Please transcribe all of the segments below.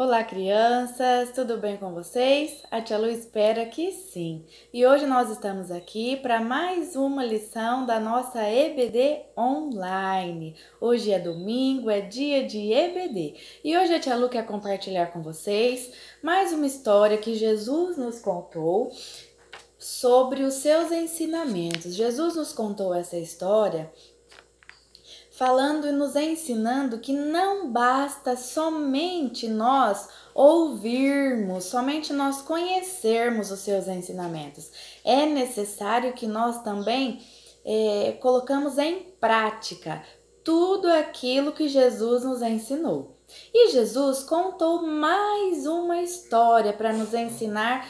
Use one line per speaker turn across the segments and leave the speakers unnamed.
Olá, crianças! Tudo bem com vocês? A tia Lu espera que sim. E hoje nós estamos aqui para mais uma lição da nossa EBD online. Hoje é domingo, é dia de EBD. E hoje a tia Lu quer compartilhar com vocês mais uma história que Jesus nos contou sobre os seus ensinamentos. Jesus nos contou essa história falando e nos ensinando que não basta somente nós ouvirmos, somente nós conhecermos os seus ensinamentos. É necessário que nós também colocamos em prática tudo aquilo que Jesus nos ensinou. E Jesus contou mais uma história para nos ensinar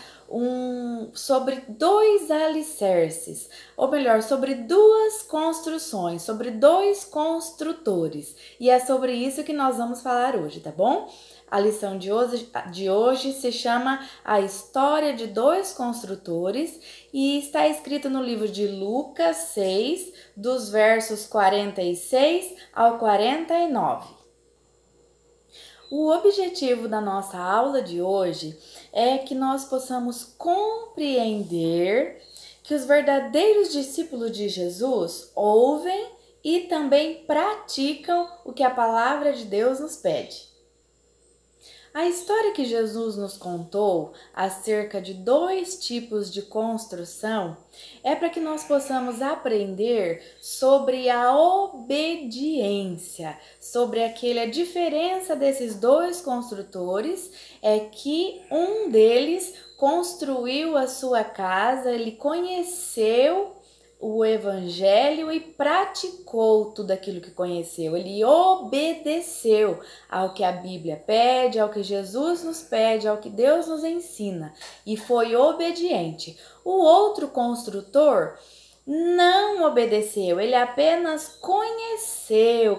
sobre dois alicerces, ou melhor, sobre duas construções, sobre dois construtores. E é sobre isso que nós vamos falar hoje, tá bom? A lição de hoje se chama A História de Dois Construtores e está escrito no livro de Lucas 6, dos versos 46 ao 49. O objetivo da nossa aula de hoje é que nós possamos compreender que os verdadeiros discípulos de Jesus ouvem e também praticam o que a palavra de Deus nos pede. A história que Jesus nos contou acerca de dois tipos de construção é para que nós possamos aprender sobre a obediência, sobre a diferença desses dois construtores é que um deles construiu a sua casa, ele conheceu o evangelho e praticou tudo aquilo que conheceu. Ele obedeceu ao que a Bíblia pede, ao que Jesus nos pede, ao que Deus nos ensina e foi obediente. O outro construtor não obedeceu, ele apenas conheceu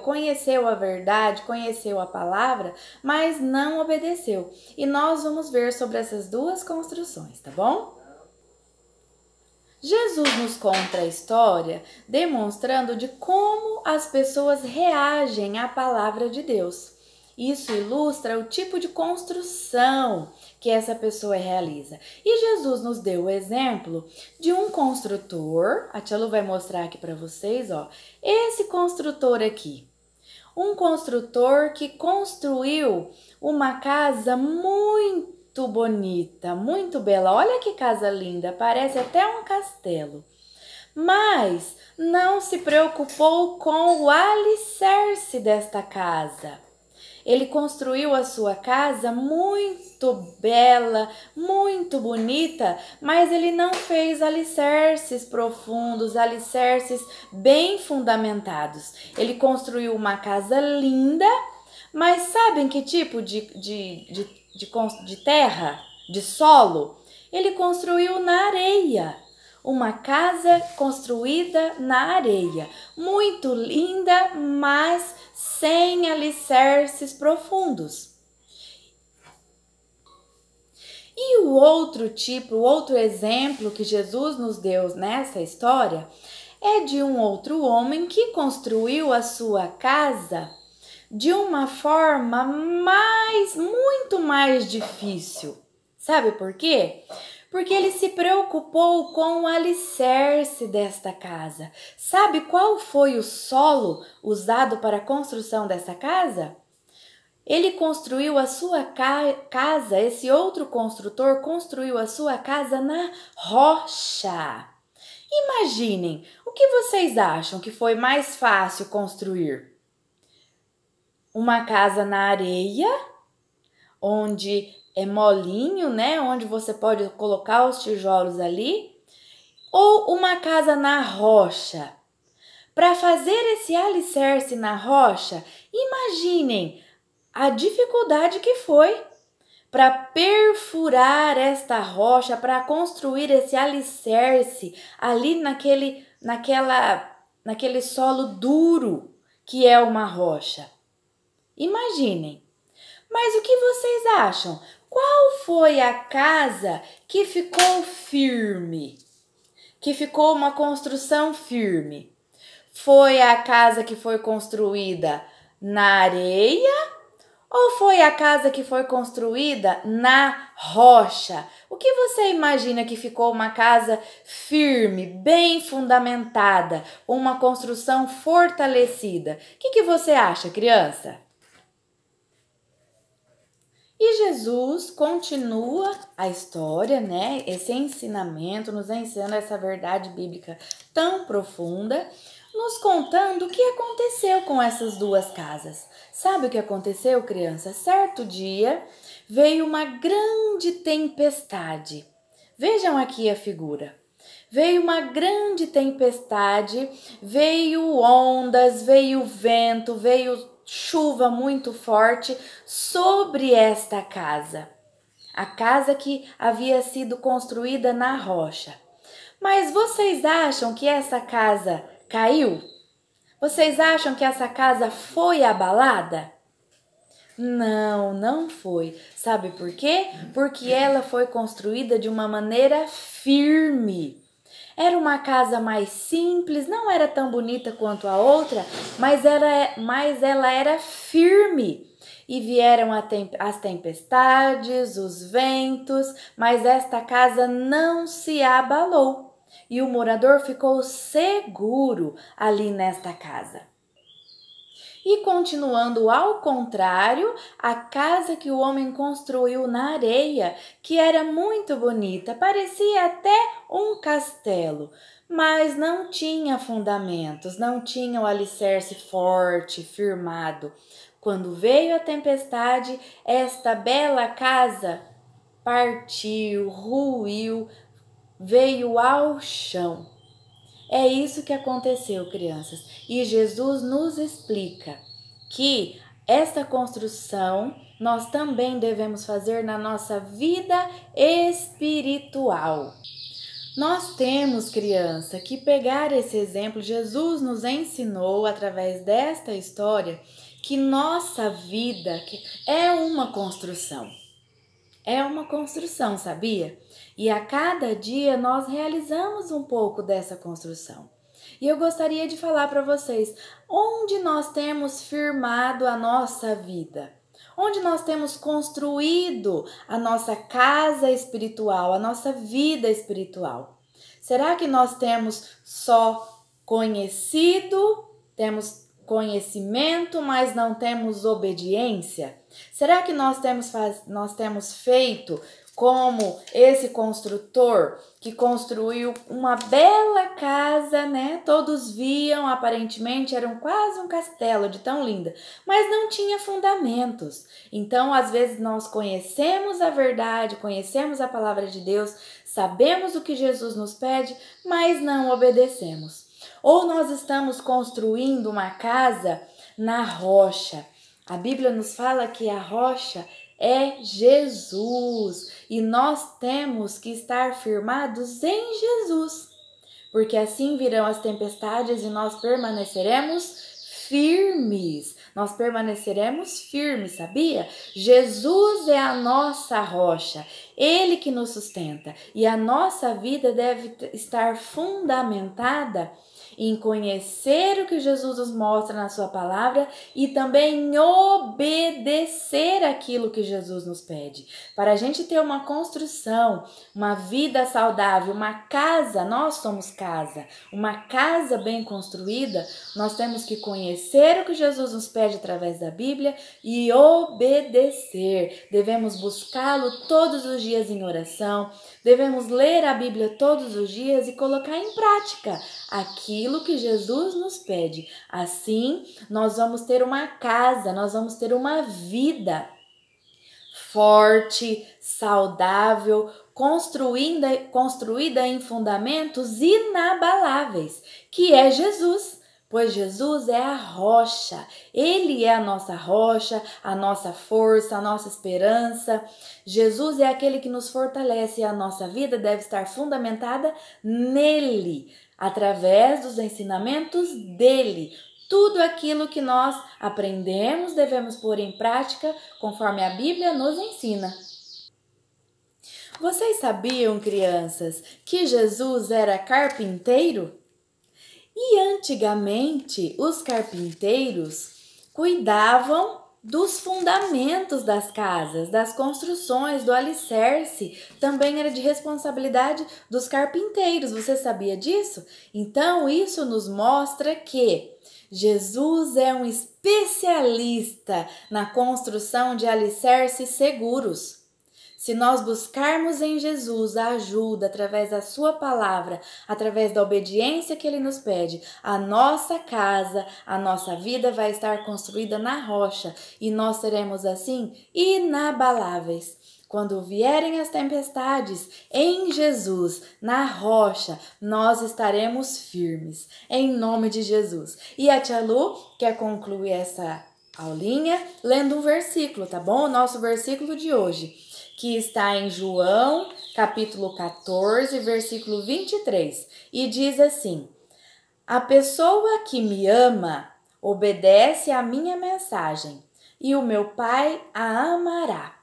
a verdade, conheceu a palavra, mas não obedeceu. E nós vamos ver sobre essas duas construções, tá bom? Jesus nos conta a história demonstrando de como as pessoas reagem à palavra de Deus. Isso ilustra o tipo de construção que essa pessoa realiza. E Jesus nos deu o exemplo de um construtor, a tia Lu vai mostrar aqui para vocês, ó, esse construtor aqui. Um construtor que construiu uma casa muito bonita, muito bela. Olha que casa linda, parece até um castelo. Mas não se preocupou com o alicerce desta casa. Ele construiu a sua casa muito bela, muito bonita, mas ele não fez alicerces profundos, alicerces bem fundamentados. Ele construiu uma casa linda, mas sabem que tipo de terra, de solo? Ele construiu na areia. Uma casa construída na areia. Muito linda, mas sem alicerces profundos. E o outro exemplo que Jesus nos deu nessa história é de um outro homem que construiu a sua casa de uma forma muito mais difícil. Sabe por quê? Porque ele se preocupou com o alicerce desta casa. Sabe qual foi o solo usado para a construção dessa casa? Ele construiu a sua casa, esse outro construtor construiu a sua casa na rocha. Imaginem, o que vocês acham que foi mais fácil construir? Uma casa na areia, onde é molinho, né? Onde você pode colocar os tijolos ali, ou uma casa na rocha. Para fazer esse alicerce na rocha, imaginem a dificuldade que foi para perfurar esta rocha, para construir esse alicerce ali naquele solo duro que é uma rocha. Imaginem. Mas o que vocês acham? Qual foi a casa que ficou firme? Que ficou uma construção firme? Foi a casa que foi construída na areia Ou foi a casa que foi construída na rocha? O que você imagina que ficou uma casa firme, bem fundamentada, uma construção fortalecida? O que você acha, criança? E Jesus continua a história, né? Esse ensinamento, nos ensinando essa verdade bíblica tão profunda, nos contando o que aconteceu com essas duas casas. Sabe o que aconteceu, criança? Certo dia veio uma grande tempestade. Vejam aqui a figura. Veio uma grande tempestade, veio ondas, veio vento, veio chuva muito forte sobre esta casa. A casa que havia sido construída na rocha. Mas vocês acham que essa casa caiu? Vocês acham que essa casa foi abalada? Não, não foi. Sabe por quê? Porque ela foi construída de uma maneira firme. Era uma casa mais simples, não era tão bonita quanto a outra, mas ela era firme. E vieram as tempestades, os ventos, mas esta casa não se abalou. E o morador ficou seguro ali nesta casa. E continuando ao contrário, a casa que o homem construiu na areia, que era muito bonita, parecia até um castelo, mas não tinha fundamentos, não tinha o alicerce forte, firmado. Quando veio a tempestade, esta bela casa partiu, ruiu, veio ao chão. É isso que aconteceu, crianças. E Jesus nos explica que essa construção nós também devemos fazer na nossa vida espiritual. Nós temos, criança, que pegar esse exemplo. Jesus nos ensinou através desta história que nossa vida é uma construção. É uma construção, sabia? E a cada dia nós realizamos um pouco dessa construção. E eu gostaria de falar para vocês onde nós temos firmado a nossa vida, onde nós temos construído a nossa casa espiritual, a nossa vida espiritual. Será que nós temos só conhecido, temos conhecimento, mas não temos obediência? Será que nós temos feito como esse construtor que construiu uma bela casa, né? Todos viam, aparentemente eram quase um castelo de tão linda, mas não tinha fundamentos. Então, às vezes nós conhecemos a verdade, conhecemos a palavra de Deus, sabemos o que Jesus nos pede, mas não obedecemos. Ou nós estamos construindo uma casa na rocha. A Bíblia nos fala que a rocha é Jesus e nós temos que estar firmados em Jesus, porque assim virão as tempestades e nós permaneceremos firmes. Nós permaneceremos firmes, sabia? Jesus é a nossa rocha, Ele que nos sustenta e a nossa vida deve estar fundamentada em conhecer o que Jesus nos mostra na sua palavra e também em obedecer aquilo que Jesus nos pede. Para a gente ter uma construção, uma vida saudável, uma casa, nós somos casa, uma casa bem construída, nós temos que conhecer o que Jesus nos pede através da Bíblia e obedecer. Devemos buscá-lo todos os dias em oração, devemos ler a Bíblia todos os dias e colocar em prática aquilo que Jesus nos pede. Assim, nós vamos ter uma casa, nós vamos ter uma vida forte, saudável, construída em fundamentos inabaláveis, que é Jesus. Pois Jesus é a rocha, Ele é a nossa rocha, a nossa força, a nossa esperança. Jesus é aquele que nos fortalece e a nossa vida deve estar fundamentada nele, através dos ensinamentos dele. Tudo aquilo que nós aprendemos devemos pôr em prática conforme a Bíblia nos ensina. Vocês sabiam, crianças, que Jesus era carpinteiro? E antigamente os carpinteiros cuidavam dos fundamentos das casas, das construções, do alicerce, também era de responsabilidade dos carpinteiros. Você sabia disso? Então, isso nos mostra que Jesus é um especialista na construção de alicerces seguros. Se nós buscarmos em Jesus a ajuda através da sua palavra, através da obediência que ele nos pede, a nossa casa, a nossa vida vai estar construída na rocha e nós seremos assim inabaláveis. Quando vierem as tempestades, em Jesus, na rocha, nós estaremos firmes, em nome de Jesus. E a tia Lu quer concluir essa aulinha lendo um versículo, tá bom? O nosso versículo de hoje, que está em João, capítulo 14, versículo 23, e diz assim: a pessoa que me ama obedece à minha mensagem, e o meu Pai a amará.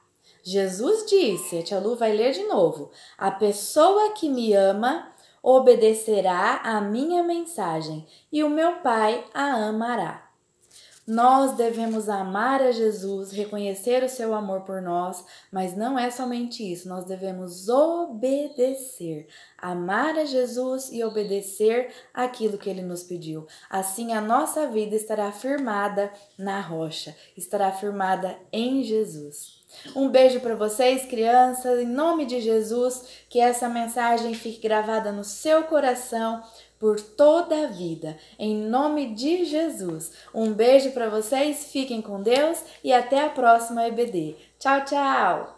Jesus disse, a tia Lu vai ler de novo, a pessoa que me ama obedecerá à minha mensagem, e o meu Pai a amará. Nós devemos amar a Jesus, reconhecer o seu amor por nós, mas não é somente isso, nós devemos obedecer, amar a Jesus e obedecer aquilo que ele nos pediu. Assim a nossa vida estará firmada na rocha, estará firmada em Jesus. Um beijo para vocês, crianças, em nome de Jesus, que essa mensagem fique gravada no seu coração por toda a vida, em nome de Jesus. Um beijo para vocês, fiquem com Deus e até a próxima EBD. Tchau, tchau!